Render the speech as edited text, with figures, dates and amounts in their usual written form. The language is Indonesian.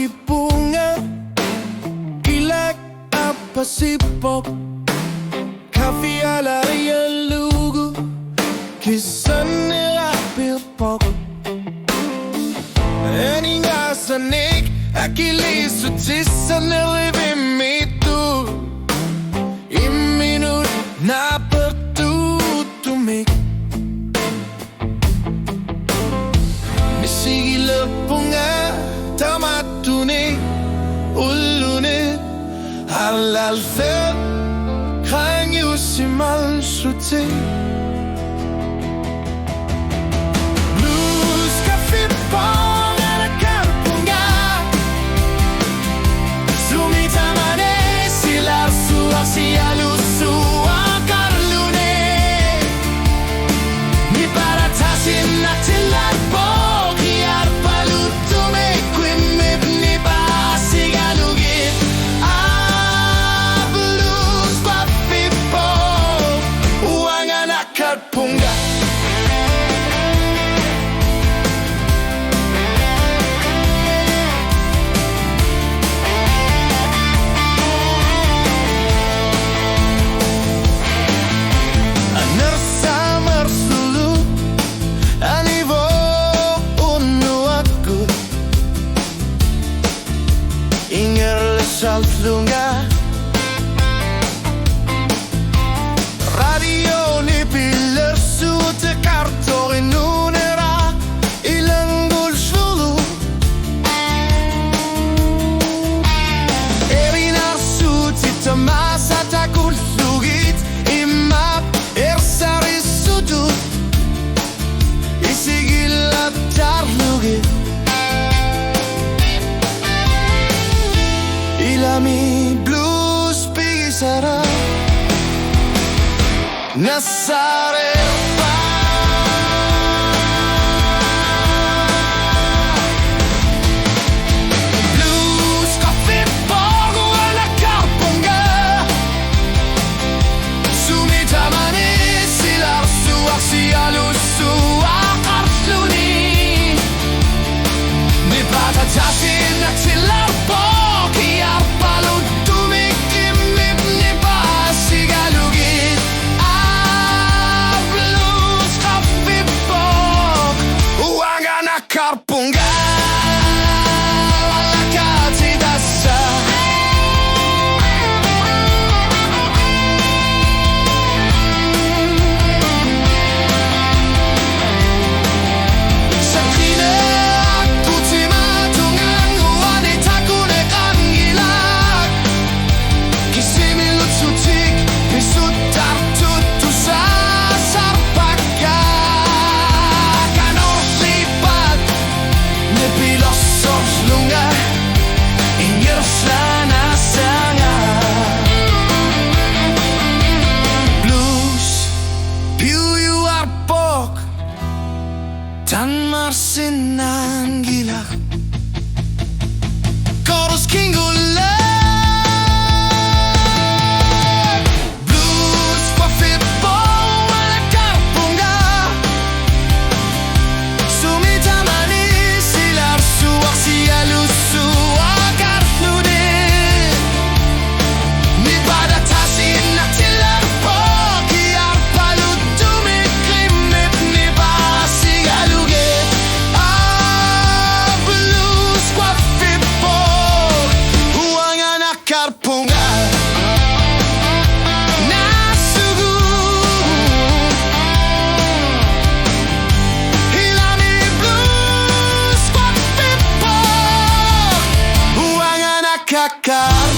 di bunga, kilak apa sipok, kafe alla lugu, kissan rapirpok. En sanik, Achilles och tissan lever mitu, minut na pertutumik. Sigila punga tamatuni uluni halal fel kan yusimal suti. Blues cafe pong ala karpunga sumita mane silar suar sialu suar lune ni para tasin natilar bo. Saltlunga radio ni piller sute kartor i nunera ilanggol svulu erinar suti tamasa takul sugit imap ersari sudut isigilla tarlugit Ilami blues pigisara Nasare Blues cafe pogo alla carpunga Sumita mani silar suar sialu suar karsluni Ni bata tasin naksilar po Carpunga alla catidassa Sakrine akuti matungan uane takune kangilak Kisimi lutsutik pisut tartutu sasarpaka Lunga ingir sana sangat Blues piu arpok tan marsinan gila Chorus kingula Blues pafit bong ala karpunga Sumita mani silar suar sialu suar karlune Ni pada tasin natilar poki arpalu tumi krimip ni basi galuge Blues kwa fipo uangana karpunga Nasugu Hilami blues kwa fipo uangana kakar